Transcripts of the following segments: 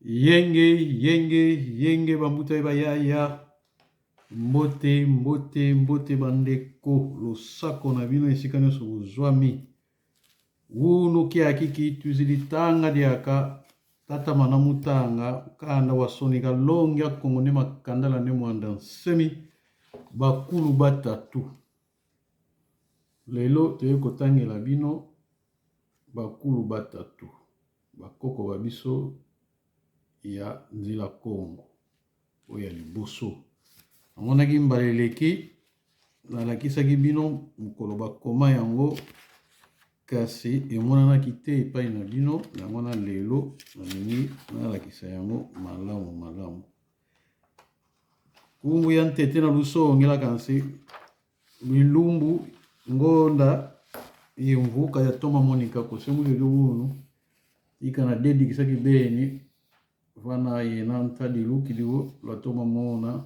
Yenge bambuta bayaya. Mbote bandeko losako na bino esika nyonso bozwami. Wunu kiakiki tuzilitanga diaka tata mana mutanga kanda wasonika longia kongone makandala ne mwanda nsemi bakulu batatu. Lelo toye kotangela bino bakulu batatu. Bakoko babiso ya nzila Kongo oya liboso. Amonaki mbaleleki nalakisaki bino mukolo bakoma yango kasi emonanaki te epai na bino yango na lelo nalingi nalakisa yango malamu. Kumbu ya ntete na luso ongelaka nsi milumbu ngonda yimvuka ya toma monika kosengu lelo wunu ika na dedi kisaki beni vana yena ntadi luki diwo la toma mona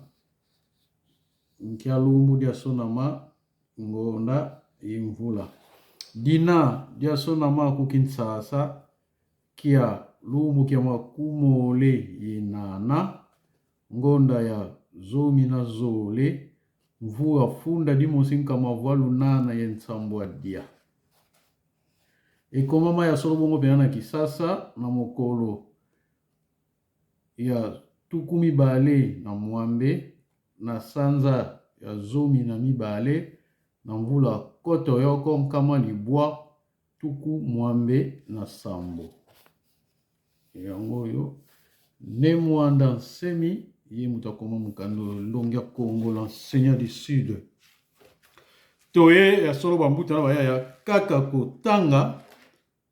nkia lumbu dia sonama ngonda yimvula dina dia sonama kukinsasa kia lumbu kia makumole yenana ngonda ya zomi na zole mvua funda di mosinka mavalu nana yensambwa dia ekomama ya solo bongo pena na Kisasa na mokolo ya tukumi bale na mwambe na sanza ya zomi na mibale na mvula koto yoko mkama libwa tuku mwambe na sambo yango yo ne mwanda nsemi ye mutakoma mukando longia Kongo l'enseignant du sud toye ya solo bambuta na bayaya kaka kotanga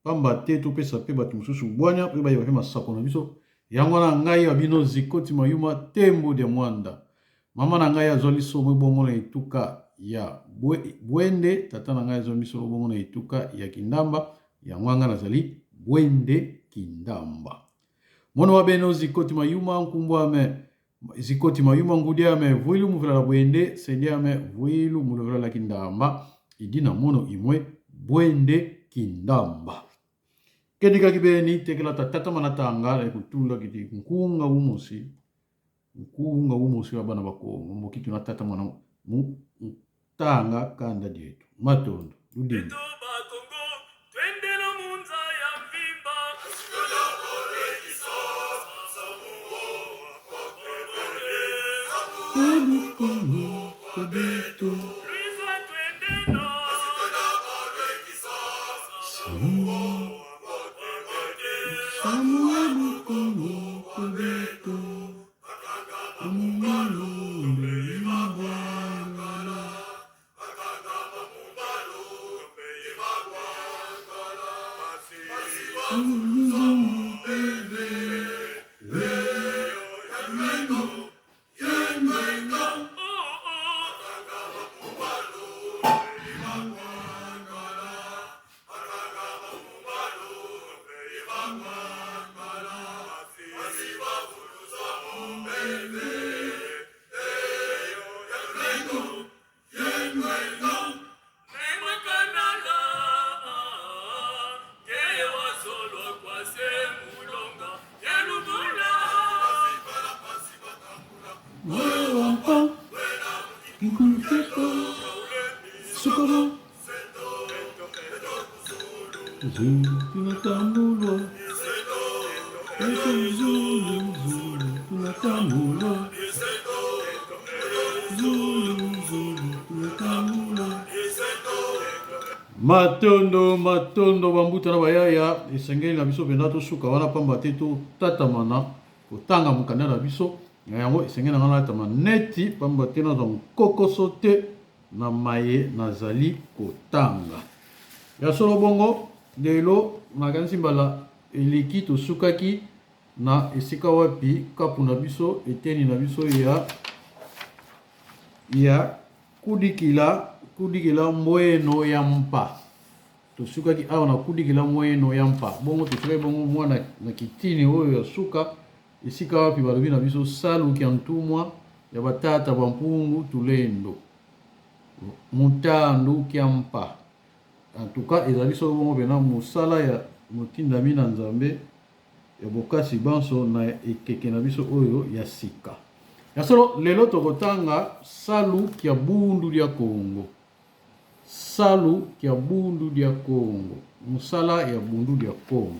pamba te topesa pe bato mosusu bwanya pe bayeba pe masako na biso yango na ngai ya bino Zikoti Mayuma tembo de mwanda mama na ngai azwa lisomo bongo na etuka ya Bwende tata na ngai azwa lisomo bongo na etuka ya Kindamba yango anga nazali Bwende Kindamba mono wa beno Zikoti Mayuma nkumbwa me Zikoti Mayuma ngudia me vuilu muvela la Bwende sendia me vuilu muvela la Kindamba idina mono imwe Bwende Kindamba kedika kibeni tekela tata manatanga kutula kiti nkunga umusi wa bana bakongo mokitu na tata mwana tanga kanda dietu matondo ludini matondo bambuta na bayaya esengeli na biso penda tosuka wana pamba te to tatamana kotanga mokanda na biso yango esengeli na ngana tama neti pamba te na kokoso te na maye nazali kotanga ya solo bongo lelo makanisi mbala eleki tosukaki na esika wapi kapu na biso eteni na biso ya kudikila mweno ya mpa tosukaki awa na kudikila mweno ya mpa bongo tosukaki bongo mwana na kitini oyo ya suka esika wapi balobi na biso saluki ya ntumwa ya batata bampungu tulendo mutandu kia mpa en tout cas ezali solo bongo pena mosala ya motindami na Nzambe ya bokasi banso na ekeke na biso oyo ya sika. Ya solo lelo tokotanga salu kia bundu dia Kongo. Salu kia bundu dia Kongo. Musala ya bundu dia Kongo.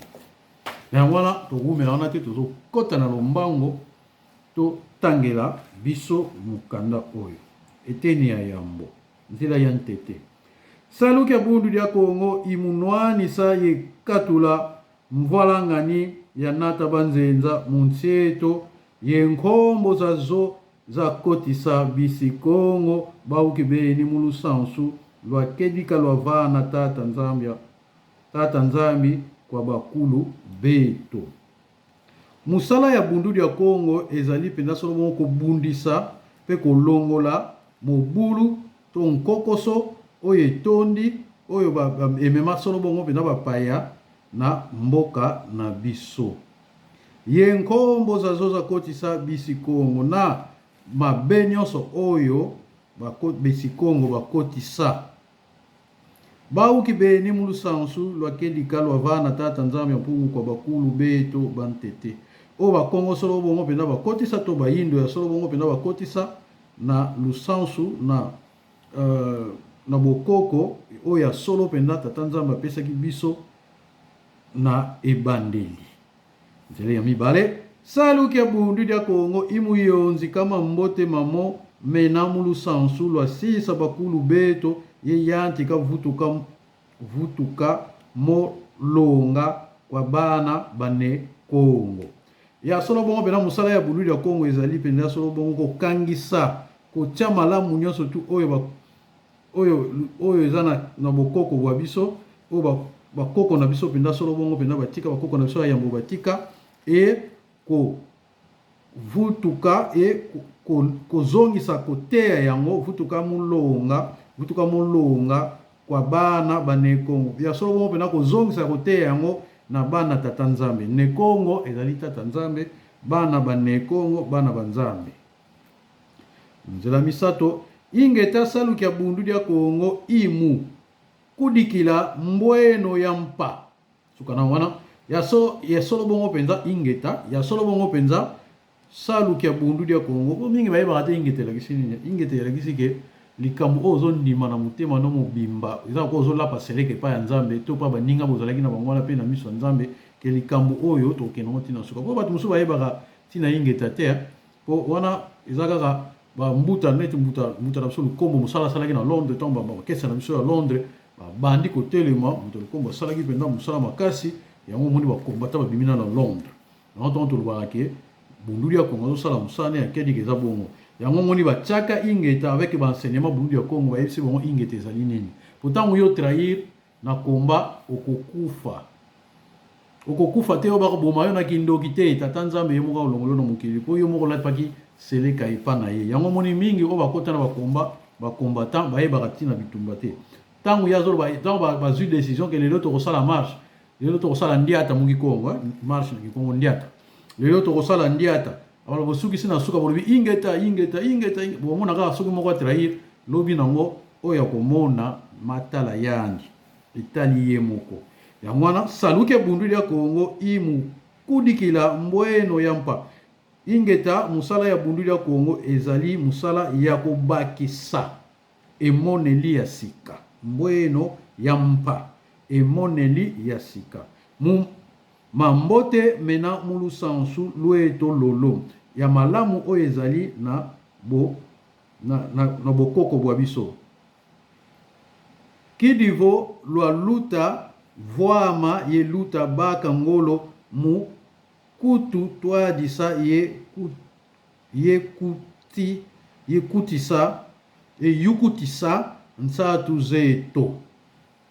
Na wana togumela wana te tozokota na lombango to tangela biso mukanda oyo. Eteni ya yambo. Nzela ya ntete. Salu kia bundu dia Kongo imunwani sa ye katula mvalangani ya nata banzenza munsieto ye nkombo za zo za kotisa bisi Kongo bauki beni mulusansu lwa kedika lwa vana tata nzambi kwa bakulu beto. Musala ya bundu ya Kongo ezali penda solo moko bundisa pe kolongola mobulu to nkokoso oyo etondi oyo emema solo bongo penda bapaya na mboka na biso. Ye nkombo za zo za kotisa bisi Kongo na mabe nyonso oyo bisi Kongo bakotisa bauki beni mulusansu lwa kedika lwa vana tata nzambe mpungu kwa bakulu beto bantete o bakongo solo bongo penda bakotisa to bayindo ya solo bongo penda bakotisa na lusansu na bokoko oyo ya solo penda tata nzambe apesaki biso na ebandeli. Nzela ya mibale salu kia bundu dia Kongo imuyonzi kama mbote mamo mena mulusansu lwa sisa bakulu beto ye yanti ka vutuka molonga kwa bana bane Kongo. Ya solo bongo pena musala ya bundu dia Kongo ezali penda solo bongo kokangisa kotia malamu nyonso tu oyo ezana na bokoko bwa biso oyo bakoko na biso penda solo bongo penda batika bakoko na biso ya yambo batika e ko vutuka e kozongisa koteya yango vutuka mulonga kwa bana bane Kongo. Ya solo bongo penda kozongisa koteya yango na bana tata nzambe ne Kongo ezali tata nzambe bana bane Kongo bana banzambe. Nzela misato ingeta salu kia bundu dia Kongo imu kudikila mbweno ya mpa sukana wana ya solo bongo penza ingeta ya solo bongo penza salu kia bundu dia Kongo ko mingi baye bakate ingete la kisini ingete la kisike likambu ozo ndima na mutema no mobimba eza ko ozo la paseleke pa ya nzambe to pa baninga bozalaki na bangwana pe na miso nzambe ke likambu oyo to kenongo tina suka ko batu musu baye baka tina ingeta te po wana eza kaka ba mbuta neti mbuta na biso lukombo musala salaki na Londres tomba ba kesa na biso ya Londres bandi kotelema mutu lukombo salaki penda musala makasi yango moni bakombata babimina na Londres na tonto lubaki bundu ya Kongo sala musane ya kedi keza bongo yango moni bachaka ingeta avec ba enseignement bundu ya Kongo ba yebisi bongo ingeta ezali nini pourtant yo trahir na komba okokufa te obako boma yo na kindoki te tata nzambe yemoka olongolo na mokili po yo moko lapaki seleka epa na ye yango moni mingi o bakota na bakombatant bayebaka ntina bitumba te ntango ya zolo bazwi décision ke lelo tokosala marche lelo tokosala ndiata moki Kongo marche na kikongo ndiata lelo tokosala ndiata abala bosukisi na suka bolobi ingeta bomona kaka soki moko atrahir lobi nango oyo ya komona matala yangi etali ye moko yango wana saluki bundu ya Kongo imu kudikila mbweno ya mpa ingeta musala ya bundu ya Kongo ezali musala ya kobakisa emoneli ya sika mbweno ya mpa emoneli ya sika mambote mena mulusansu lweto lolo ya malamu oyo ezali na bokoko bwa biso kidivo lwa luta voama ye luta baka ngolo mu kutu twadisa yukutisa nsatu zeto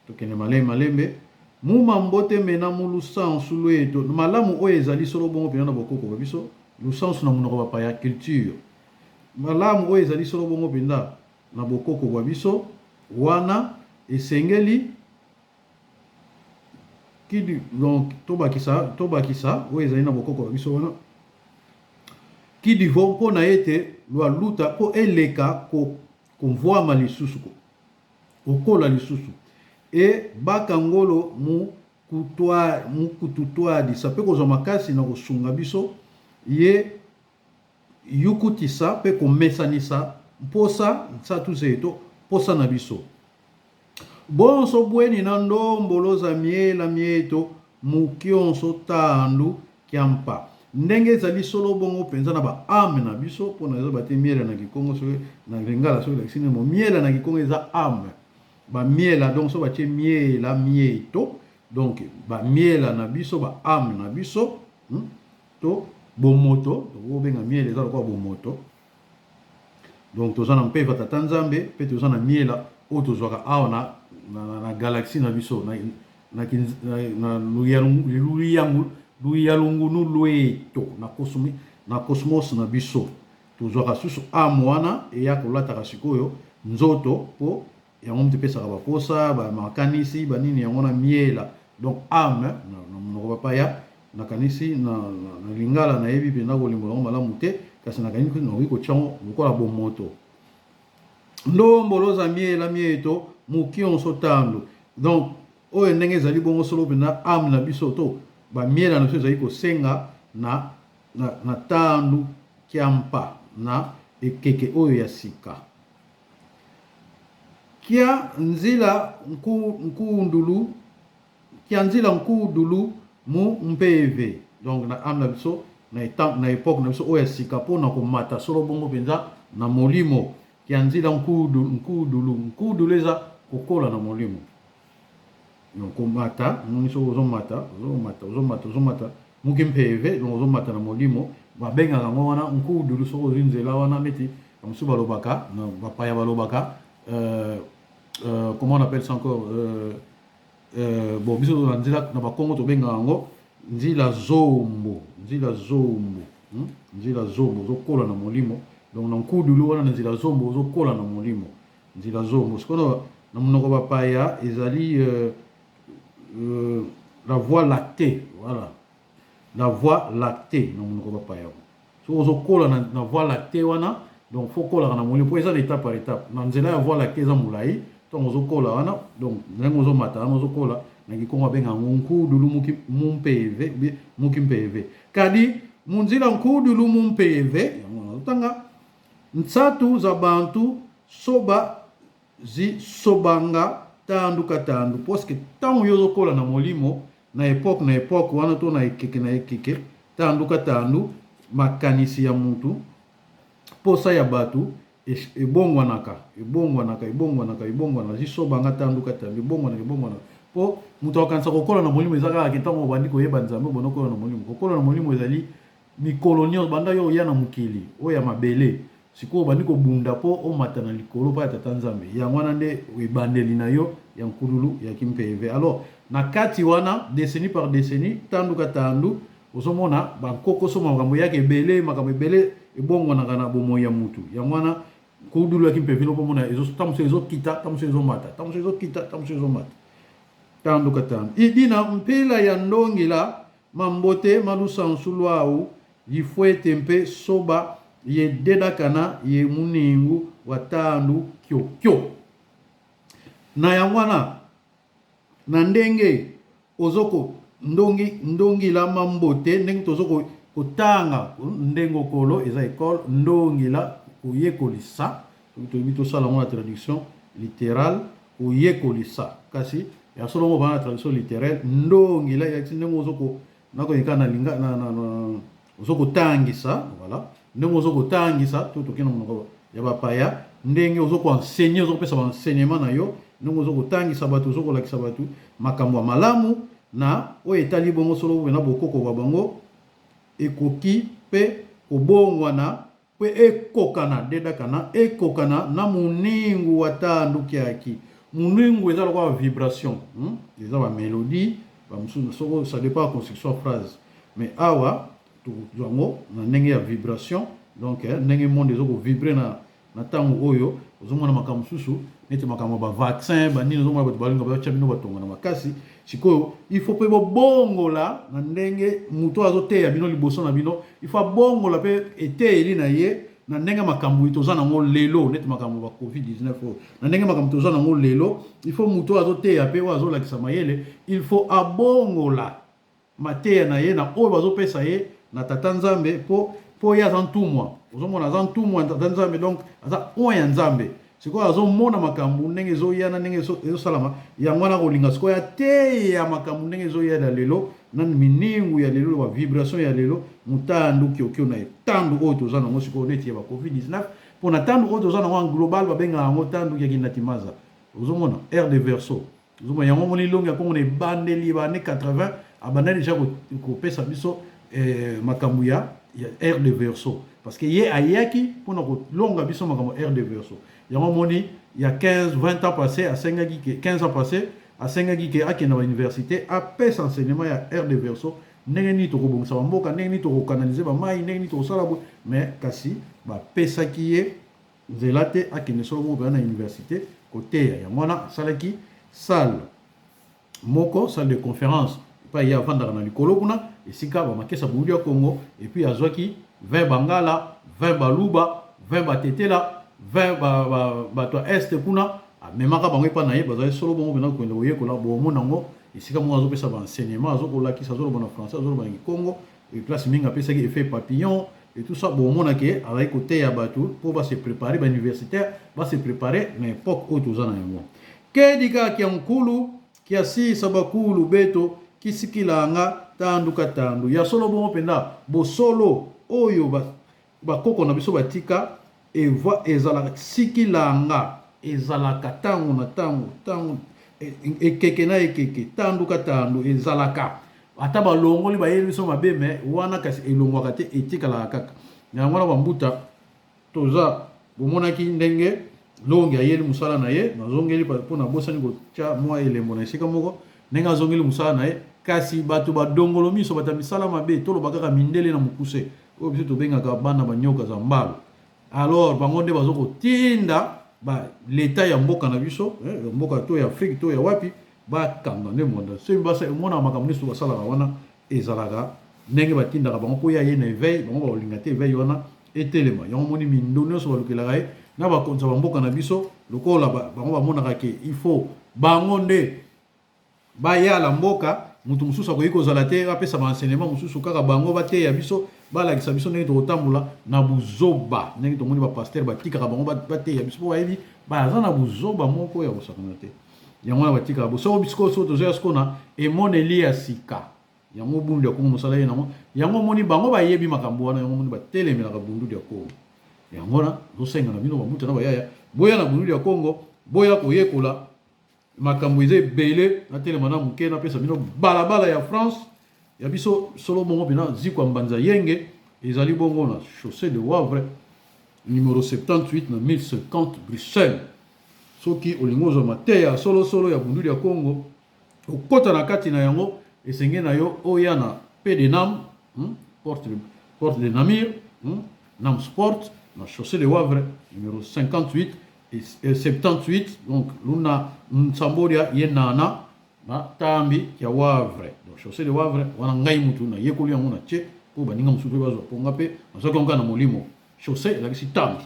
tokene malembe muma mbote mena mu lusansu lweto malamu oyo ezali solo bongo pena na bokoko bwa biso lusansu na munoko bapaya culture malamu oyo ezali solo bongo pena na bokoko bwa biso wana esengeli kidi donc tobakisa oyo ezali na bokoko bwa biso wana kidivo mpo na ete lwa luta po eleka konvoama lisusu kokola lisusu e baka ngolo mu mukututwadi sa pe kozwa makasi na kosunga biso ye yukutisa pe komesanisa mposa nsatu zeto posa na biso bonso bweni na ndombolo za miela mieto mukionso tandu kiampa ndenge ezali solo bongo penza na ba ame na biso pona eza bate miela na kikongo so na lingala so lakisine mo miela na kikongo eza ame ba miela donc so batie miela mieto donc ba miela na biso ba ame na biso to bomoto to benga miela eza kwa bomoto donc toza na mpe tata nzambe pe toza na miela o tozwaka awa na galaxie na biso na luyalungunu lweto na cosmos na biso tozwaka susu ame wana eya kolataka sikoyo nzoto po yango mtepesaka baposa bamakanisi banini yango na miela donc ame na monoko bapaya nakanisi na lingala nayebi mpenza kolimbola ngo malamu te kasi nakanisi nakoki kotiango lokola bomoto ndombolo za miela mieto mukionso tandu donc oyo ndenge ezali bongo solo mpenza ame na biso to bamiela na biso ezali kosenga na tandu kiampa na ekeke oyo ya sika kia nzila nkudulu mu mpeve donc na ame na biso na époque na biso oyo ya sika mpona komata solo bongo mpenza na molimo kia nzila nkudulu eza kokola na molimo donc komata noni so ozomata muki mpeve donc ozomata na molimo babengaka yango wana nkudulu soko ozwi nzela wana neti bamosusu balobaka bapaya balobaka comment on appelle ça encore bon biso na nzela na bakongo tobengaka yango nzila zombo ozokola na molimo donc na nkudulu wana na nzila zombo ozokola na molimo nzila zombo sikoyo na monoko bapaya ezali la voie lactée, voilà. La voie lactée, non on ne pas y avoir. So on colle na voie lactée wana, donc faut coller na molimo pour ça étape par étape. Na nzela ya voie lactée za mulai, donc on colle wana, donc ndengo zo mata, on colle na kikongo benga nkudulu muki mpeve. Kadi munzila nkudulu mpeve, tanga nsatu za bantu soba sobanga tandu katandu parce que tant yo zokola na molimo na époque wana to na ekeke tandu katandu makanisi ya mutu posa ya batu ebongwanaka zisobanga tandu katandu ebongwana po mutu akanisa kokola na molimo ezaka aketango bandi koyeba nzambe bonokola na molimo kokola na molimo ezali mikolo nyonso banda yo ya na mukili oyo ya mabele sikoyo bandi kobunda po omata na likolo pa ya tata nzambe yango wana nde ebandeli na yo ya nkudulu ya kimpeve alors na kati wana décennie par décennie tandu katandu ozomona bankoko so makambo yake ebele ebongwanaka na bomoi ya mutu yango wana nkudulu ya kimpeve lopomona tamuso ezokita tamuso ezomata tandu katandu idina mpela ya ndongila mambote malusa nsulu au yifwete mpe soba ye dedakana ye muningu watandu kyokyo na yangwana na ndenge ozoko ndongi la mambote ndenge tozoko kotanga ndengo kolo eza école ndongi la koyekolisa to sala la traduction littérale koyekolisa kasi ya solo mo bana traduction littérale ndongi la ya ndenge ozoko nako ikana linga na ozoko tangisa voilà ndenge ozokotangisa tokena monoko ya bapaya ndenge ozokoenseigner ozokopesa baenseignement na yo ndenge ozokotangisa bato ozokolakisa bato makambo ya malamu na oyo etali bongo solo na bokoko bwa bango ekoki mpe kobongwana mpe ekokana na moningu wa tandu kiaki moningu eza lokola vibration eza bamélodie bamosusu soko ça dépend ya construction ya phrase mais awa tozwango na ndenge ya vibration donc ndenge monde ezoko vibrer na tango oyo ozomona makambo susu neti makambo ba vaccin banini ozomona bato balinga bacha bino batonga na makasi sikoyo il faut pe bongola na ndenge muto azoteya bino liboso na bino il faut bongola pe eteyeli na ye na ndenge makambo toza nango lelo net makambo ba covid-19 na ndenge makambo toza nango lelo il faut muto azoteya pe oyo azolakisa mayele il faut abongola mateya na ye na oyo bazopesa ye na tata nzambe po ye aza ntumwa ozomona aza ntumwa tata nzambe donc aza oyo ya nzambe sikoyo azomona makambo ndenge ezoyana ndenge ezosalama yango wana kolinga sikoyo ateya makambo ndenge ezoyana lelo na miningu ya lelo ba vibration ya lelo mutandu kiokio na etandu oyo toza nango sikoyo neti ya ba covid-19 mpona tandu oyo toza nango en global babengaka yango tandu ya kindatimaza ozomona aire de verso ozomona yango moni longi ya kongo na ebandeli ba ane 80 abandeli deja kopesa biso makambo ya aire de verso parce que ye ayaki mpona kolonga biso makambo aire de verso yango moni ya 15-20 ans passé asengaki ke 15 ans passé asengaki ke akenda ba université apesa enseignement ya aire de verso ndenge nini tokobongisa bamboka ndenge nini tokokanalize bamai ndenge nini tokosala boye mais kasi bapesaki ye nzela te akende solo moko na université koteya yango wana asalaki salle moko salle de conférence epai ye avandaka na likolo kuna esika bamakesa bouli ya congo epuis azwaki 20 bangala 20 baluba 20 batetela 20 bato ya este kuna amemaka bango epa na ye bazali solo bongo mpena kokende koyekola bomona yango esika moko azopesa baenseignement azokolakisa azoloba na français azoloba na kikongo place mingi apesaki effet papillon et tout ça bomonake azali koteya bato mpo base prépare bauniversitaire base prépare na époque oyo toza na yango kedika kia nkulu kia sisa bakulu beto kisikilanga tanduka tandu ya solo bongo mpenza bosolo oyo bakoko na biso batika evoi ezalaka sikilanga ezalaka tango na tango ekeke na ekeke tanduka tandu ezalaka ata balongoli bayeli biso mabe me wana kasi elongwaka te etikalaka kaka yango wana bambuta toza bomonaki ndenge longi ayeli mosala na ye nazongeli mpona bosani kotya mwa elembo na esika moko ndenge azongeli mosala na ye kasi bato badongolo miso bata misala mabe toloba kaka mindele na mokuse oyo biso tobengaka bana banyoka za mbalo alors bango nde bazokotinda leta ya mboka na biso mboka to ya afrique to ya wapi bakanga nde monda soki omona makambo nyonso basalaka wana ezalaka ndenge batindaka bango mpo ya ye na eveil bango bakolinga te eveil wana etelema yango moni mindo nyonso balukelaka ye na bakonza bamboka na biso lokola bango bamonaka ke il faut bango nde bayala mboka mutu mosusu akoki kozala te apesa baenseignement mosusu kaka bango bateya biso balakisa biso ndenge tokotambola na buzoba ndenge tomoni bapaster batikaka bango bateya biso mpo bayebi baza na buzoba moko ya kosakana te yango wana batikaka bosoko bisiko so tozoya siko na emoneli ya sika yango bundu ya kongo mosala ye nango yango omoni bango bayebi makambo wana yango omoni batelemelaka bundu ya kongo yango wana zosenga na bino bamuta na bayaya boya na bundu ya kongo boya koyekola makambo eza ebele natelema na moke napesa bino balabala ya France ya biso solo bongo mpena zikwa mbanza yenge ezali bongo na chaussée de Wavre numéro 78 na 1050 Bruxelles soki olingi ozwa mateya solosolo ya bundu ya Congo okota na kati na yango esenge na yo oya na P de Nam porte de Namir Nam Sport na chaussée de Wavre numéro 58 et 78 donc luna nsamboria yenana na tambi ya Wavre donc chaussée de Wavre wana ngai mutu na yekoli yango na tie po baninga mususu bazwa ponga pe azoki onga na molimo chaussée la kisi tambi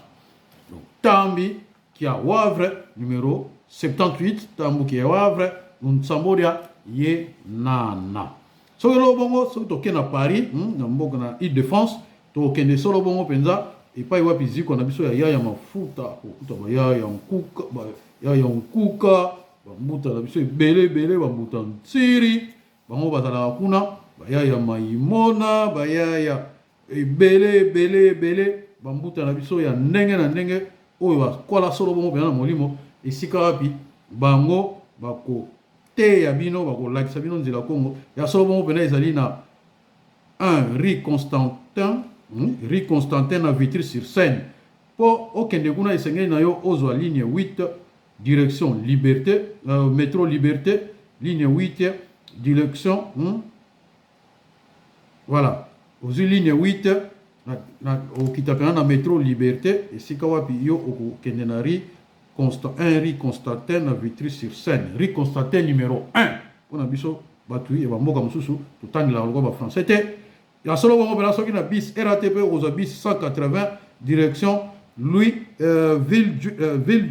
donc tambi qui a Wavre numéro 78 tambu qui a Wavre nsamboria yenana soki lo bongo soki toke na Paris na mboka na Île-de-France tokende solo bongo penza epai wapi ziko na biso ya yaya mafuta kokuta bayaya nkuka bambuta na biso ebele bambuta nsiri bango bazalaka kuna bayaya maimona bayaya ebele bambuta na biso ya ndenge na ndenge oyo bakwala solo bongo mpena na molimo esika wapi bango bakoteya bino bakolakisa bino nzela Kongo ya solo bongo mpena ezali na 1 Rue Constantin à Vitry-sur-Seine. Pour okende kuna esengeli na yo ozwa ligne 8 direction Liberté métro Liberté ligne 8 direction voilà ozwi ligne 8 na okitapena na métro Liberté esika wapi yo okende na rue Constantin à Vitry-sur-Seine rue Constantin numéro 1 pona biso batu ya bamboka mosusu totangela lokwa ba français te ya solo bongo pena soki na bis RATP okozwa bis 180 direction ville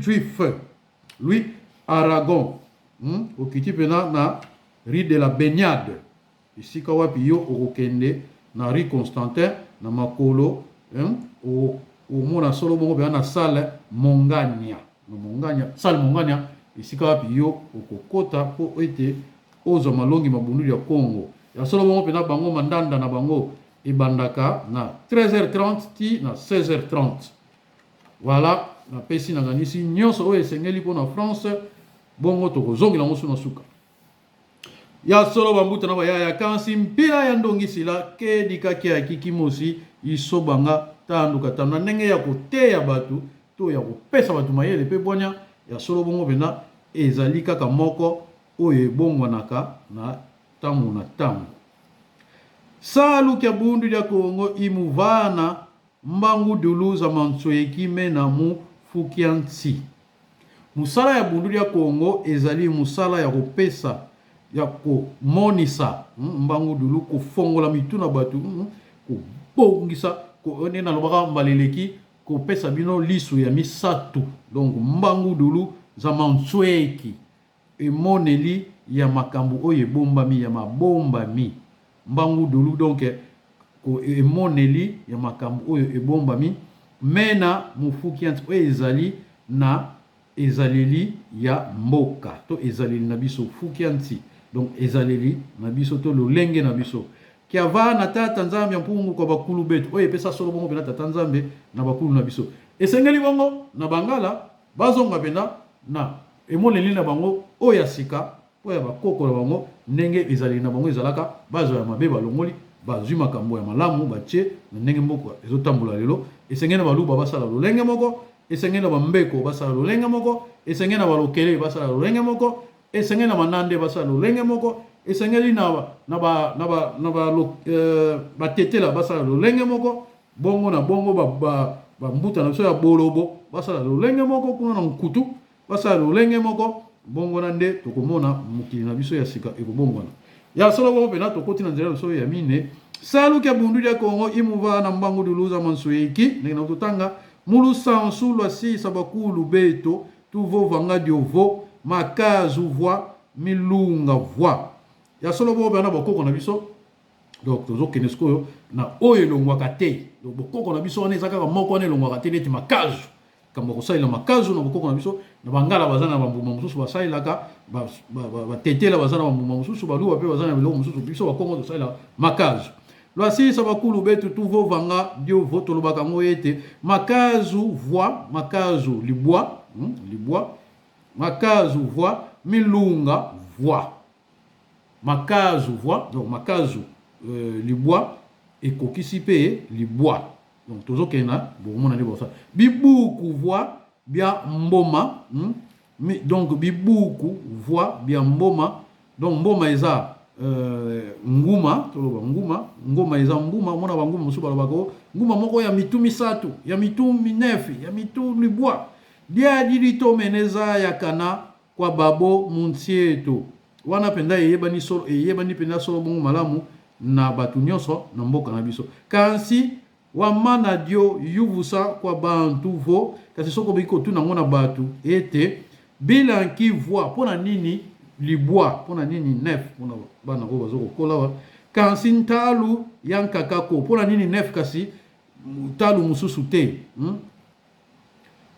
juif Louis Aragon okiti pena na rue de la Baignade isika wapi yo okokende na rue Constantin na makolo omona solo bongo pena na salle Mongania salle Mongania isika wapi yo okokota po ete ozwa malongi mabunduli ya Congo ya solo bongo pena bango mandanda na bango ebandaka na 13h30 ti na 16h30 voilà na pesi na ganisi nyonso oyo esengeli mpo na France bongo tokozongela ngo suna suka ya solo bambuta na bayaya kansi mpila ya ndongisila kedikaki ya kikimosi isobanga tanduka tanda ndenge ya koteya batu to ya kopesa batu mayele mpe bwanya ya solo bongo pena ezali kaka moko oyo ebongwanaka na tamu na tamu salu kya bundu ya Kongo imuvana mbangu duluza mansoeki mena mu fukiansi musala ya bundu ya Kongo ezali musala ya kopesa ya komonisa mbangu dulu kofongola mituna batu kobongisa ko nena lobaka mbaleleki kopesa bino lisu ya misatu donc mbangu dulu za mansoeki emoneli ya makambu oyo ebombami ya mabombami mbangu dulu donc ko emoneli ya makambu oyo ebombami mena mufukiansi oyo ezali na ezaleli ya mboka to ezaleli na biso fukiansi donc ezaleli na biso to lolenge na biso kiava na tata nzambe mpungu kwa bakulu betu oyo epesa solo bongo pena tata nzambe na bakulu na biso esengeli bongo na bangala bazonga pena na emoneli na bango oyo ya sika oyo bakoko na bango ndenge ezaleli na bango ezalaka bazwa ya mabe balongoli bazwi makambo ya malamu batie na ndenge moko ezotambola lelo esengeli na baluba basala lolenge moko esengeli na bambeko basala lolenge moko esengeli na balokele basala lolenge moko esengeli na banande basala lolenge moko esengeli na batetela basala lolenge moko bongo na bongo bambuta na biso ya bolobo basala lolenge moko kuna na nkutu basala lolenge moko bongo na nde tokomona mokili na biso ya sika ekobongwana ya solo bongo pena tokoti na nzela biso ya mine salu kya bundu ya Kongo imuva na mbangu duluza mansoeki ndenge na totanga mulu sansu lwa sisa bakulu beto tuvo vanga diovo makazu voa milunga voa ya solo bongo pena bokoko na biso donc tozokende sikoyo na oyo elongwaka te donc bokoko na biso wana eza kaka moko wana elongwaka te neti makazu kamba kosalela makazu na bokoko na biso na bangala baza na bambuma mosusu basalelaka batetela baza na bambuma mosusu baluba mpe baza na biloko mosusu biso bakongo tosalela makazu lwasisa bakulu betu tuvo vanga diovo tolobaka ngo ete makazu voa makazu libwa makazu voa milunga voa makazu voa donc makazu libwa ekokisi pe libwa donc tozokena bomona nde bosa bibuku voa bia mboma donc bibuku voa bia mboma donc mboma eza nguma toloba nguma eza mbuma mona banguma mosusu balobako nguma moko ya mitu misatu ya mitu minefi ya mitu libwa dia dilito meneza ya kana kwa babo munsieto wana penda eyebani penda solo bongo malamu na batu nyonso na mboka na biso kansi wamana dio yuvusa kwa bantu vo kasi soko biko tu na batu ete bilanki voix pona nini libwa pona nini nef pona bana ko bazoko kola kansi ntalu yankakako pona nini nef kasi talu mususu te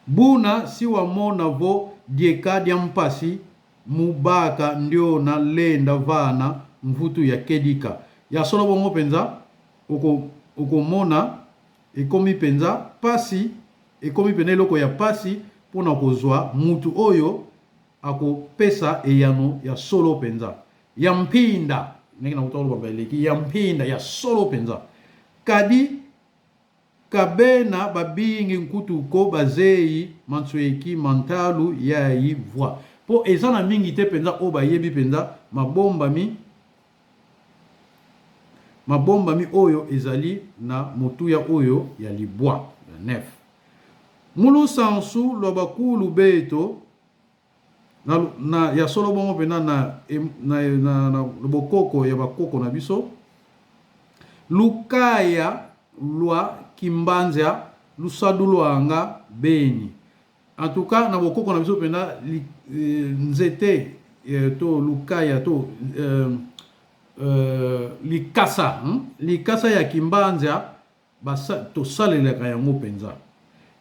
buna si wamona vo dieka diampasi mubaka ndio na lenda vana mvutu ya kedika ya solo bongo penza okomona ekomi penza pasi ekomi pene loko ya pasi pona kozwa mutu oyo akopesa eyano ya solo penza ya mpinda ndenge na kutolo babaleki ya mpinda ya solo penza kadi kabena babingi nkutuko bazei mansoeki mantalu ya yivwa po ezana mingi te penza o bayebi penza mabombami oyo ezali na motuya oyo ya libwa ya nef mulu sansu lo bakulu beto na ya solo bongo pena na bokoko ya bakoko na biso lukaya lwa kimbanza lusadulwanga beni. En tout cas na bokoko na biso pena nzete to lukaya to likasa likasa ya kimbanza to salelaka yango penza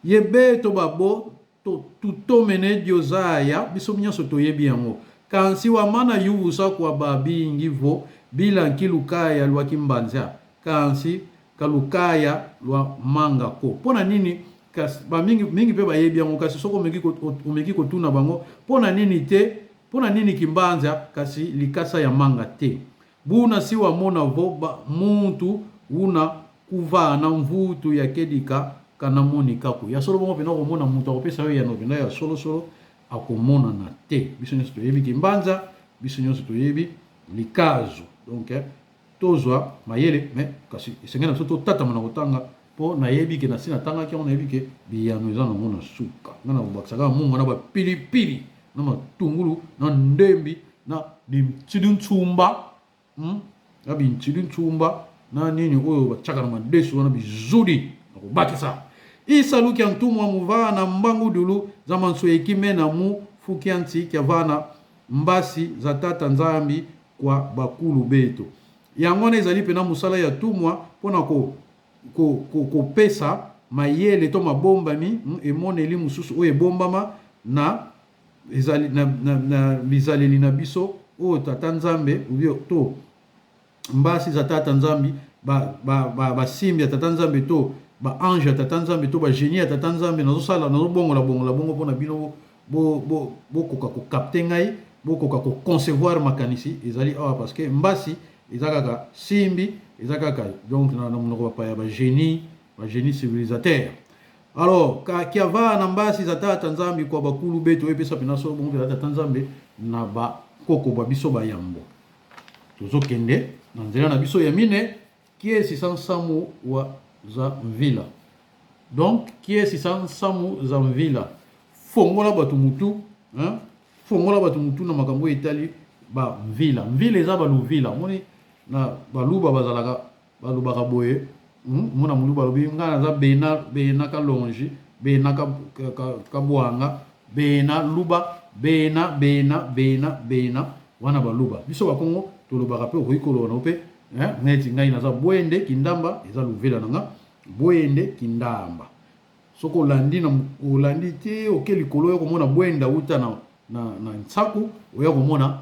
yebe to babo to tutomene diozaya biso nyonso toyebi yango kansi wa mana yuvusa kwa babingi vo bila nkilukaya lwa kimbanza kansi kalukaya lwa manga ko pona nini ba mingi pe bayebi yango kasi soko omeki kotuna bango pona nini te pona nini kimbanza kasi likasa ya manga te buna si wa mona vo muntu una kuva na mvutu ya kedika kana moni kaku ya solo bongo pena ko mona muntu akopesa yo ya no pena ya solo akomona na te biso nyonso toyebi kimbanza biso nyonso toyebi likazo donc tozwa mayele mais kasi esengena biso totatama na kotanga po nayebi ke na sina tanga ki on yebi ke biyano eza nango na suka ngana kobakisaka mungu na bapilipili na matungulu na ndembi na bimtidi ntsumba na bimtidi ntsumba na nini oyo batiaka na madesu wana bizudi na kobakisa isaluki ya ntumwa muvaa na mbangu dulu za manso ekime na mu fukianti kya vana mbasi za tata nzambi kwa bakulu beto yango na ezali pena musala ya tumwa pona ko pesa mayele to mabombami emoneli mususu oyo ebombama na ezali na bizaleli na biso oyo tata nzambe to mbasi za tata nzambi basimbi ya tata nzambe to ba ange ya tata nzambe to ba génie ya tata nzambe nazosala nazobongola bongo mpona bino bokoka kokapte ngai bokoka koconcevoir makanisi ezali awa parce que mbasi eza kaka simbi eza kaka donc na monoko bapaya ba génie civilisateur alors kiava na mbasi za tata nzambe kwa bakulu beto epesa pena so bongo ya tata nzambe na bakoko ba biso bayambo tozokende na nzela na biso ya mine kiesi sansamu wa za mvila donc kiesi sansamu za mvila fongola batu mutu fongola batu mutu na makambo etali ba mvila eza baluvila moni na baluba bazalaka balubaka boye mona muluba lobi ngana za bena kalonji bena kabwanga bena luba bena wana baluba biso bakongo tolobaka pe okoikoloba na pe neti ngai naza bwende kindamba eza luvila nanga bwende kindamba soko olandi te oke likolo ya komona bwende auta na nsaku oya komona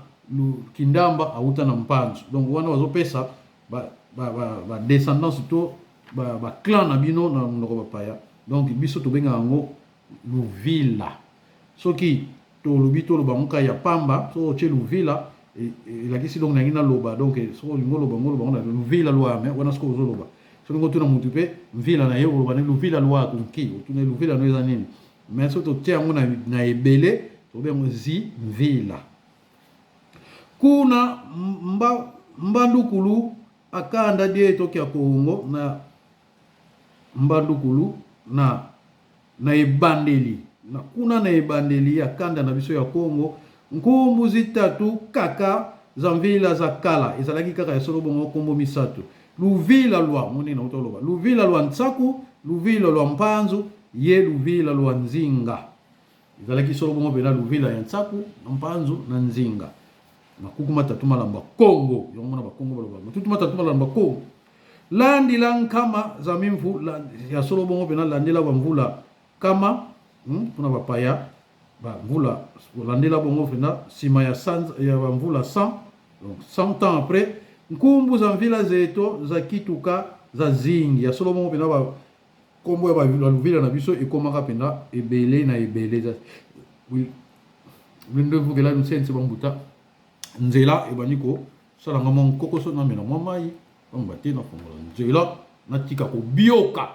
kindamba auta na mpanzu donc wana bazopesa ba descendance to ba clan na bino na monoko bapaya donc biso tobengaka yango luvila soki tolobi toloba ngoka ya pamba so otie luvila elakisi donc nangi naloba donc soko olingi oloba ngoloba ngona luvila lwame wana soko ozoloba soki ngo tuna mutu pe mvila na ye oloba ne luvila lwa konki otuna luvila no eza nini mais so totie yango na ebele tobengo zi mvila kuna mbandukulu akanda die toki ya Kongo na mbandukulu na ebandeli na kuna na ebandeli akanda na biso ya Kongo nkumbu zitatu kaka za mvila za kala ezalaki kaka ya solo bongo kombo misato luvila lwa monena utoloba luvila lwa ntsaku luvila lwa mpanzu ye luvila lwa nzinga ezalaki solo bongo pena luvila ya ntsaku na mpanzu na nzinga makukuma tatu malamba Kongo yomona ba Kongo baloba matutuma tatu malamba Kongo landila nkama za mimvu ya solo bongo pena landila ba mvula kama kuna bapaya ba mvula landila bongo pena sima ya ba mvula 100 donc 100 ans après nkumbu za mvila zeto za kituka za zingi ya solo bongo pena ba kombo ya ba luvila na biso ekomaka pena ebele na ebele za windo vugela nsense bambuta nzela ebaniko salanga mon kokoso na mena mwa mai bambate na fongola nzela natika kobioka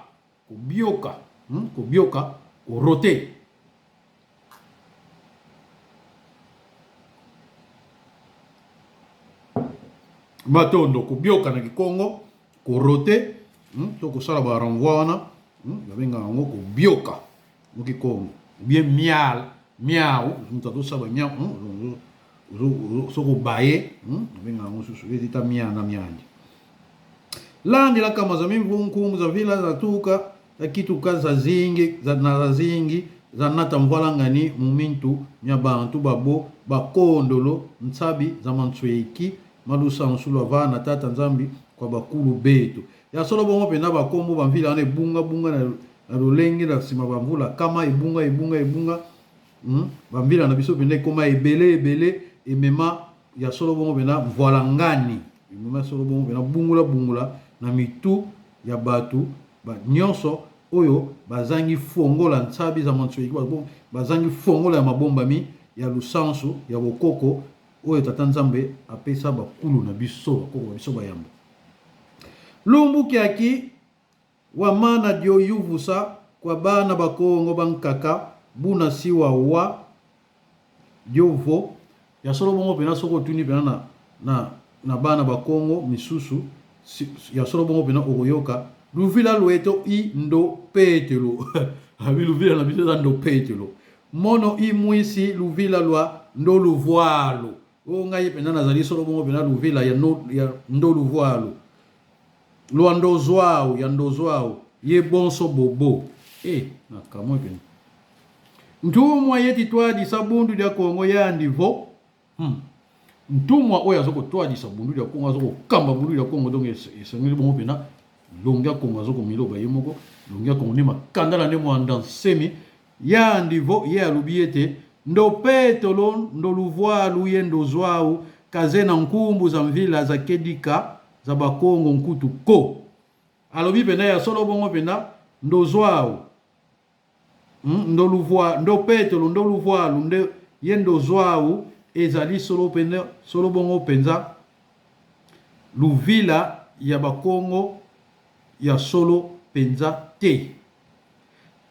korote matondo kobioka na Kikongo korote to kosala ba renvoi wana babenga yango kobioka mu Kikongo bien miau mutato saba miau soko baye babenga yango susu ezita mia na miandi landi la kama za mimvunkumu za vila za tuka za kituka za zingi za zingi za nata mvala ngani mumintu nya bantu babo bakondolo ntsabi za mantsweki malusa nsulu vana tata nzambi kwa bakulu betu ya solo bongo pena bakombo bamvila ne bunga bunga na lolenge la sima bamvula kama ibunga bamvila na biso pena koma ebele emema ya solo bongo pena mvala ngani emema solo bongo pena bungula na mitu ya batu ba nyonso oyo bazangi fongola ntsabi za mantsweki bazangi fongola ya mabombami ya lusansu ya bokoko oyo tata nzambe apesa bakulu na biso bakoko biso bayamba lumbu kiaki wa mana dio yuvusa kwa bana bakongo bankaka buna siwa wa diovo ya solo bongo pena soko tuni pena na bana bakongo misusu ya solo bongo pena okoyoka luvila lueto i ndo petelo abi luvila na biso za ndo petelo mono i mwisi luvila lwa ndo luvoalo o ngai pena nazali solo bongo pena luvila ya ndo luvoalo lwa ndo zwao ya ndo zwao ye bonso bobo na kamwe pena ntumwa yeti twadi sabundu ya kongo ya ndivo ntumwa oya zoko twadi sabundu ya kongo zoko kamba bundu ya kongo donc esengeli bongo pena longia kongo zoko miloba yemoko longia kongo ne makandala ne mwanda semi ya ndivo ye alubiete ndo petolo ndo luvoalu ye ndo zwao kaze na nkumbu za mvila za kedika za bakongo nkutu ko alobi pena ya solo bongo pena ndo zwao ndo luvoa ndo petolo ndo luvoalu ndo ye ndo zwao ezali solo bongo penza luvila ya bakongo ya solo penza te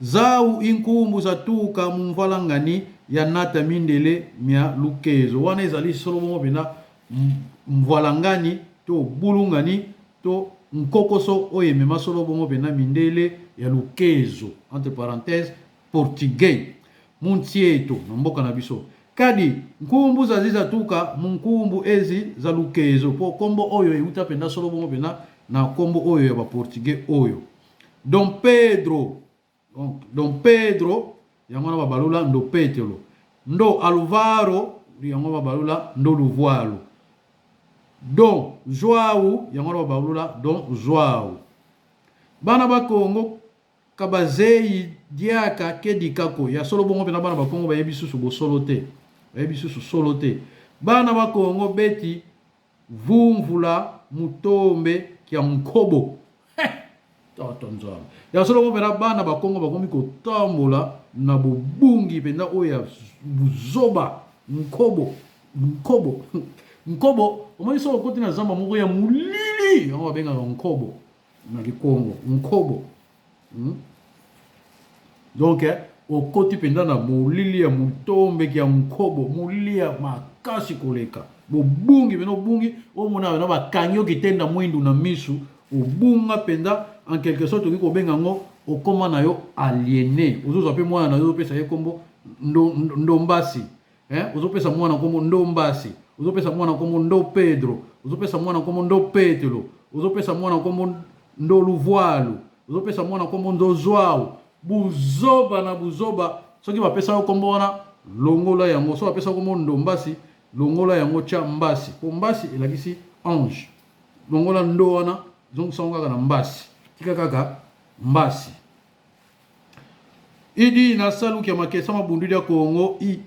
zau inkumbu za tuka mumvala ngani ya nata mindele mia lukezo wana ezali solo bongo pena mvala ngani to bulungani to nkokoso oye mema solo bongo pena mindele ya lukezo entre parenthèses portugais muntieto na mboka na biso kadi nkumbu za ziza tuka munkumbu ezi za lukezo po kombo oyo euta pena solo bongo pena na kombo oyo ya ba portugais oyo Dom Pedro yango na babalula ndo petelo ndo Alvaro yango babalula ndo luvoalo Don Joao yango na babalula Don Joao bana bakongo kabazei diaka kedikako ya solo bongo pena bana bakongo bayebi susu bo solo te bayebi susu solo te bana bakongo beti vumvula mutombe kia mkobo tatanzama ya solo bongo pena bana bakongo bakomi kotambola na bobungi pena oya buzoba nkobo omoni solo koti na zamba moko ya mulili yango babenga nkobo na Kikongo nkobo donc okoti penda na mulili ya mutombe kia nkobo mulili ya makasi koleka bobungi pena obungi omona na bakangi okitenda mwindu na misu obunga penda en quelque sorte oki kobenga ngo okoma na yo aliéné ozoza pe mwana na yo pesa ye kombo ndombasi ozopesa mwana kombo ndombasi ozopesa mwana kombo ndo Pedro ozopesa mwana kombo ndo Petelo ozopesa mwana kombo ndo luvoalu ozopesa mwana kombo ndo Joao buzoba na buzoba soki bapesa yo kombo wana longola yango so bapesa kombo ndombasi longola yango cha mbasi po mbasi elakisi ange longola ndo wana zongo songa kana mbasi tika kaka mbasi idi na saluki ya makesa mabundu ya Kongo i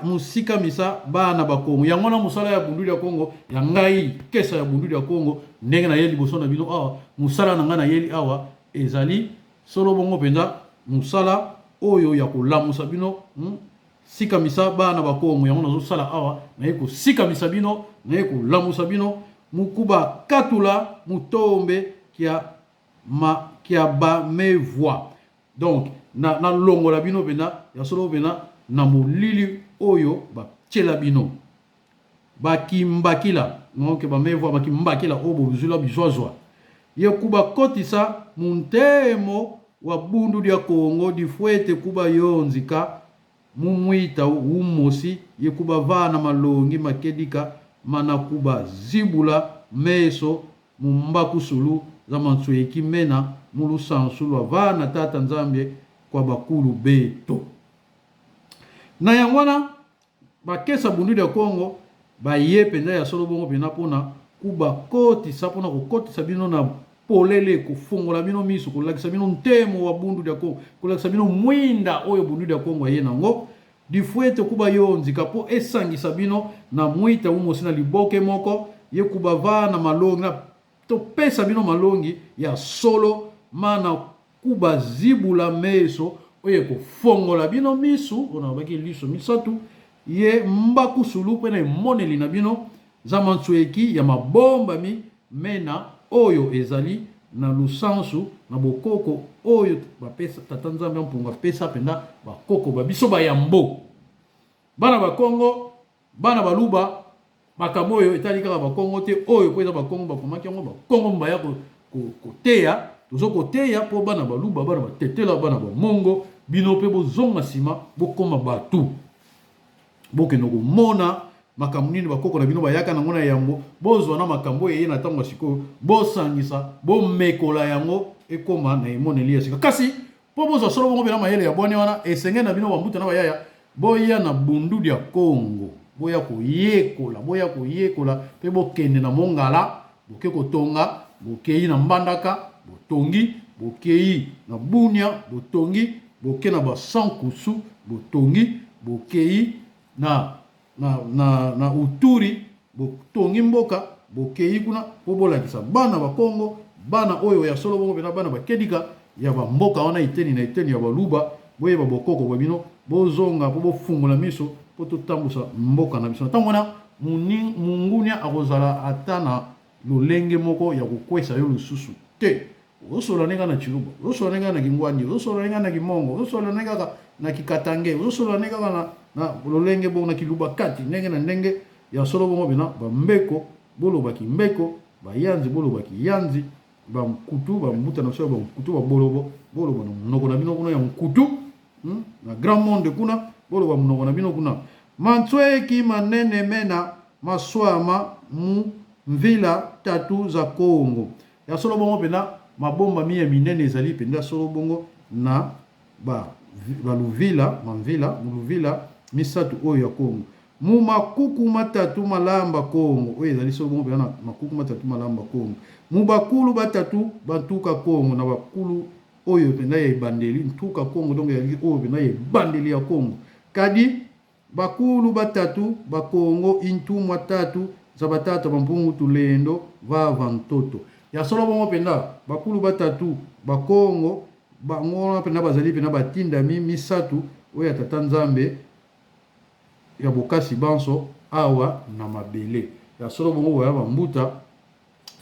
musika misa bana bakongo yango na musala ya bundu ya Kongo ya ngai kesa ya bundu ya Kongo ndenge na yeli boso na bino awa musala na ngana yeli awa ezali solo bongo penda musala oyo ya kolamusa bino sika misa bana bakongo yango nazo sala awa na yeko sika misa bino na yeko lamusa bino mukuba katula mutombe kia ba me voix donc na longola bino pena ya solo pena na molili oyo ba tchela bino bakimbakila donc ba me voix bakimbakila obo buzula bizwazwa ye kuba kotisa muntemo wa bundu dia Kongo di fuete kuba yonzika mumwita umosi ye kuba vana malongi makedika mana kuba zibula meso mumbaku sulu za mantsueki mena mulu sansulu ava na tata nzambe kwa bakulu beto na yangwana bakesa bundu ya Kongo baye penza ya solo bongo pena pona kuba kotisa pona kokotisa bino na polele kufungola bino miso kolakisa bino ntemo wa bundu ya Kongo kolakisa bino mwinda oyo bundu ya Kongo ye nango difuete kuba yo nzika po esangisa bino na mwita umosi na liboke moko ye kuba va na malongi na topesa bino malongi ya solo mana kuba zibula meso oye kofongola bino misu ona baki liso misatu ye mbaku sulu pena moneli na bino za mantsueki ya mabomba mi mena oyo ezali na lusansu na bokoko oyo bapesa tata nzambe mpunga pesa penda bakoko babiso bayambo bana bakongo bana baluba makambo oyo etali kaka bakongo te oyo po eza bakongo bakomaki yango bakongo mbaya koteya tozo koteya po bana baluba bana batetela bana bamongo bino pe bozonga nsima bokoma batu bokende komona makambo nini bakoko na bino bayaka nango na yango bozwa na makambo eye na ntango ya sikoyo bosangisa bomekola yango ekoma na emoneli ya sika kasi mpo bozwa solo bongo mpena mayele ya bwani wana esenge na bino bambuta na bayaya boya na bundudi ya Kongo boya koyekola mpe bokende na mongala boke kotonga bokei na mbandaka botongi bokei na bunia botongi boke na basankusu botongi bokei na uturi botongi mboka bokei kuna po bolakisa bana bakongo bana oyo ya solo bongo pena bana bakedika ya bamboka wana iteni na iteni ya baluba boyeba bokoko babino bozonga po bofungola miso po totambusa mboka na biso ntango wana mungunia akozala ata na lolenge moko ya kokwesa yo lisusu te osola nenga na chiluba osola nenga na kingwandi osola nenga na kimongo osola nenga na kikatange osola nenga na lolenge bongo na kiluba kati ndenge na ndenge ya solo bongo bina bambeko bolobaki mbeko bayanzi bolobaki yanzi bamkutu bambuta na so bamkutu babolobo boloba na monoko na bino kuna ya mkutu na grand monde kuna boloba monoko na bino kuna mantsweki manene mena maswama mu mvila tatu za Kongo ya solo bongo pena mabomba mi ya minene ezali penda solo bongo na baluvila mamvila muluvila misatu oyo ya Kongo mu makuku matatu malamba Kongo oyo ezali solo bongo pena makuku matatu malamba Kongo mu bakulu batatu bantuka Kongo na bakulu oyo penda ya ebandeli ntuka Kongo donc ya oyo penda ya ebandeli ya Kongo kadi bakulu batatu bakongo intumwa tatu za batata bampungu tulendo vava ntoto ya solo bongo penda bakulu batatu bakongo bango penda bazali penda batinda misatu oyo tata nzambe ya bokasi banso awa na mabele ya solo bongo ya bambuta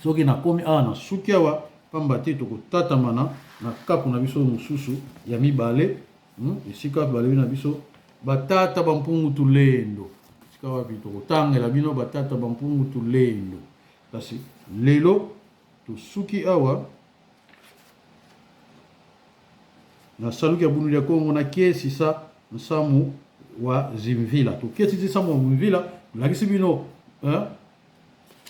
soki nakomi awa na suki awa pamba te tokotatamana na kapu na biso mosusu ya mibale esika balebi na biso batata bampungu tulendo esika wapi tokotangela bino batata bampungu tulendo kasi lelo tosuki awa na saluki ya bundu ya Kongo na kiesisa nsamu wa zimvila tokiesisi nsamu wa zimvila lakisi bino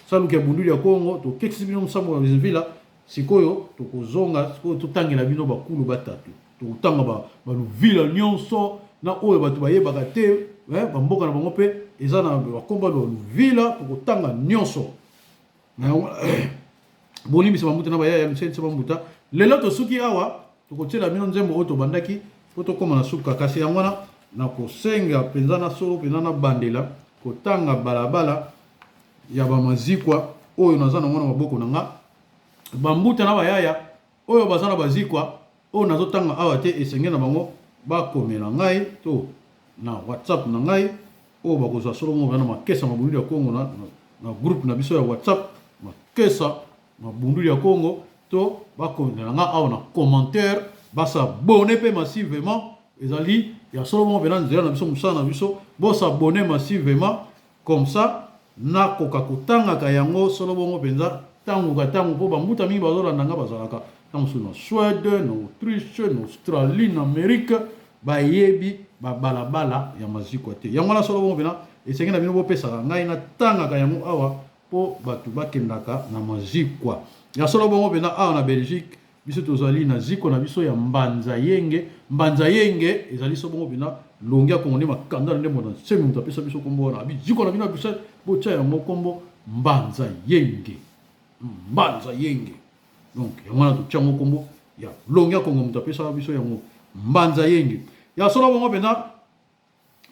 saluki ya bundu ya Kongo tokiesisi bino nsamu wa zimvila sikoyo tokozonga sikoyo totangela bino bakulu batatu tokotanga baluvila nyonso na oyo bato bayebaka te bamboka na bango mpe eza na bakomba baluvila tokotanga nyonso bolimbisa bambuta na bayaya misenisa bambuta lelo tosuki awa tokotiela bino nzembo oyo tobandaki po tokóma na suka kasi yango wana na kosenga mpenza na solo mpenza na bandela kotanga balabala ya bamazikwa oyo naza nango na maboko na nga bambuta na bayaya oyo baza na bazikwa oyo nazotanga awa te esenge na bango bakomela ngai to na WhatsApp na ngai oyo bakozwa solo mo na makesa mabundu ya Kongo na groupe na biso ya WhatsApp makesa mabundu ya Kongo to bakomela nga awa na commentaire basabone pe massivement ezali ya solo mo bena nzela na biso musala na biso bosabone massivement comme ça nakoka kotangaka yango solo bongo penza tango ka tango po bambuta mingi bazolanda nga bazalaka tango na Suède na Autriche na Australie na Amérique bayebi balabala ya maziko te yango na solo bongo pena esenge na bino bopesaka ngai na tangaka yango awa po batu bakendaka na mazikwa ya solo bongo pena awa na Belgique biso tozali na ziko na biso ya mbanza yenge ezali so bongo pena longi ya kongo nde makanda nde mona semi mutu apesa biso kombo wana abi ziko na bino biso botia yango kombo mbanza yenge donc yango wana totia yango kombo ya longi ya kongo mutu apesa biso yango mbanza yenge ya solo bongo pena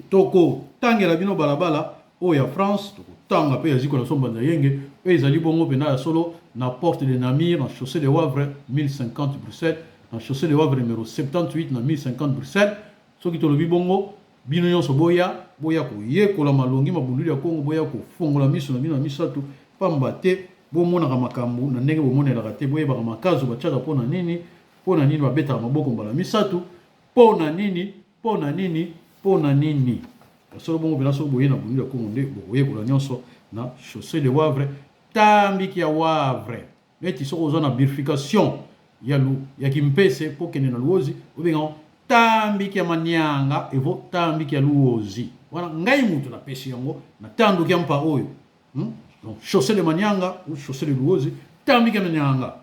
toko tangela bino balabala o ya France toko tanga pe ya ziko na so mbanza yenge pe ezali bongo pena ya solo na porte de Namur na chaussée de Wavre 1050 Bruxelles na chaussée de Wavre numéro 78 na 1050 Bruxelles soki tolobi bongo bino nyonso boya koyekola malongi mabunduli ya Kongo boya kofongola miso na bino na misato pamba te bomonaka makambo na ndenge bomonelaka te boyebaka makazo batiaka mpona nini babetaka maboko mbala misato mpona nini solo bongo pena so boye na bunduli ya Kongo nde bokoyekola nyonso na chaussée de Wavre tambiki ya Wavre neti soko oza na bifurcation ya kimpese po kende na luozi obenga tambiki ya Manyanga evo tambiki ya luozi wana ngai mutu na pesi yango na tanduki ya mpa oyo donc chaussée de Manyanga ou chaussée de luozi tambiki ya Manyanga.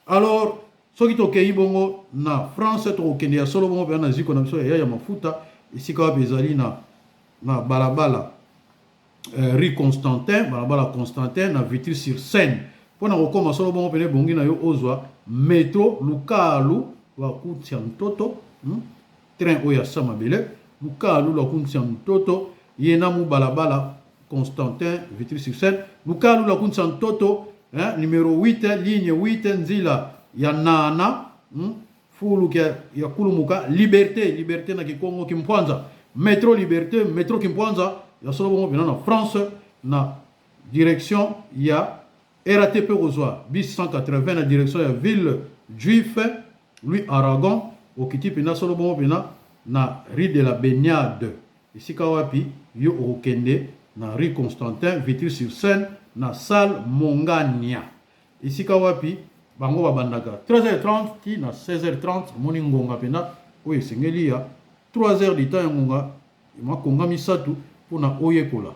Alors soki tokei bongo na France tokokende ya solo bongo pe na ziko na biso ya mafuta esika wapi ezali na balabala Rue Constantin, balabala Constantin na Vitry-sur-Seine. Pona kokoma solo bongo pene bongi na yo ozwa métro Lukalu wa kutia mtoto, train oya sama bele, Lukalu la kutia mtoto, yena mu balabala Constantin Vitry-sur-Seine, Lukalu la kutia mtoto, numéro 8, ligne 8 nzila ya nana, fulu ya kulumuka, liberté na kikongo kimpwanza, métro liberté, métro kimpwanza. Ya solo bongo pena na France na direction ya RATP Rozoa bis 180 na direction ya ville juif Louis Aragon okiti pena solo bongo pena na rue de la Baignade isika wapi yo okende na rue Constantin Vitry-sur-Seine na salle Mongania isika wapi bango babandaka 13h30 na 16h30 moni ngonga pena oyo esengeli ya 3h du temps ya ngonga makonga misatu pona oyekola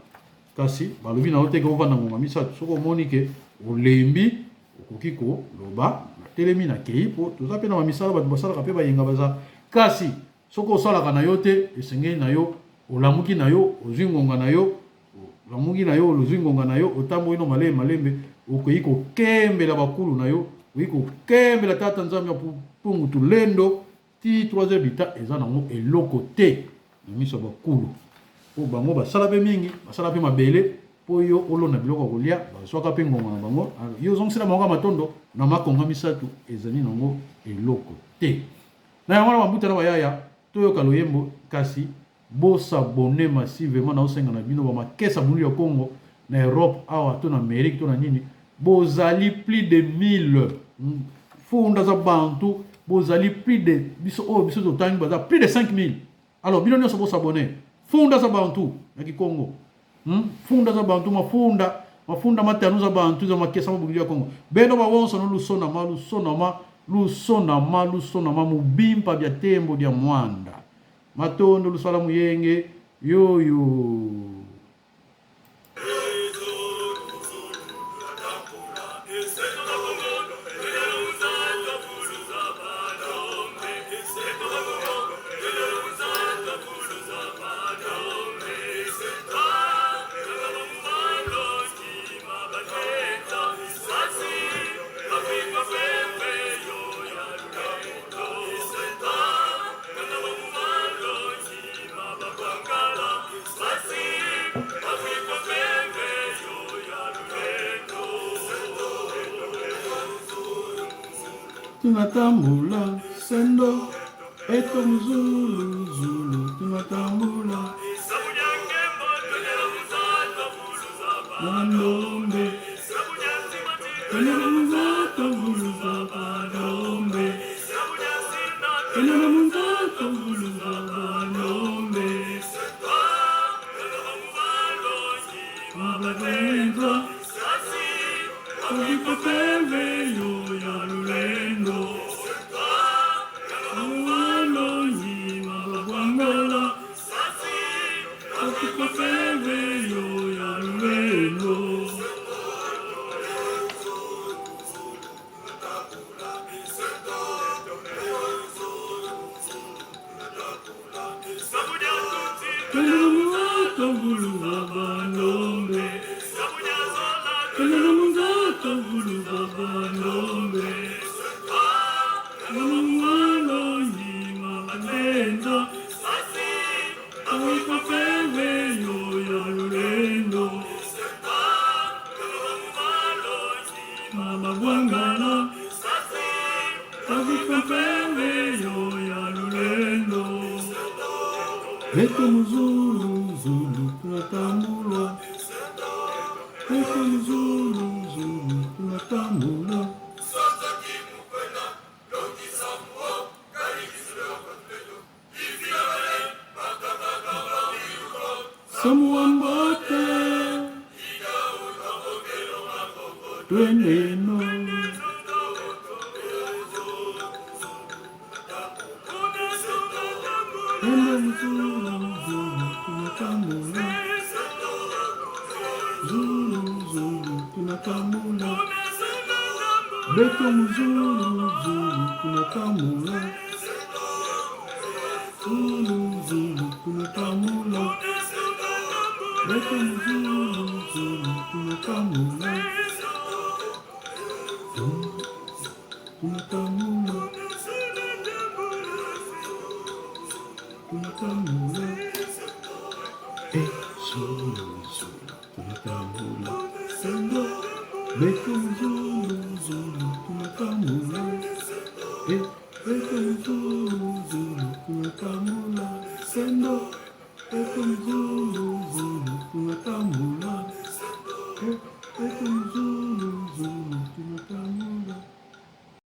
kasi balobi na oteka ovanda ngonga misato soko omoni ke olembi okoki koloba na telemi na kei po toza mpe na bamisala bato basalaka mpe bayenga baza kasi soko osalaka na yo te esengeli na yo olamuki na yo ozwi ngonga na yo olamuki na yo ozwi ngonga na yo otamboyi no malembe okoki kokembela bakulu na yo okoki kokembela tata nzambe ya pungu tulendo ti 3h du temps eza nango eloko te na miso ya bakulu po bango basala pe mingi basala pe mabele po yo olona biloko kolia bazwaka pe ngonga na bango yo ozongisela bango matondo na makonga misato ezali nango eloko te na yango na mabuta na bayaya toyoka loyembo kasi bosabone massivement na osenga na bino bamakesa bulu ya Congo na Europe awa to na Amérique to na nini bozali plus de 1000 funda za bantu bozali plus de biso totangi baza plus de 5000 alors bino nyonso bosabone funda za bantu na Kikongo funda za bantu mafunda matano za bantu za makesa mabugili ya Kongo beno bawonso no lusona ma mubimpa bya tembo bya mwanda matondo lusala muyenge yoyo tunatambula sendo eto mzulu tunatambula Mandombe tunatambula Mandombe Beto mzulu zulu tunatamula, Beto mzulu zulu tunatamula. Samuambata twende no. Beto mzulu zulu tunatamula, zulu zulu tunatamula. Beto mzulu zulu tunatamula, zulu zulu tunatamula. Beto mzulu zulu tunatamula, tunatamula, tunatamula. Zulu zulu tunatamula, sendo. Beto mzulu zulu tunatamula, Beto mzulu zulu tunatamula, sendo. Beto mzulu zulu tunatamula.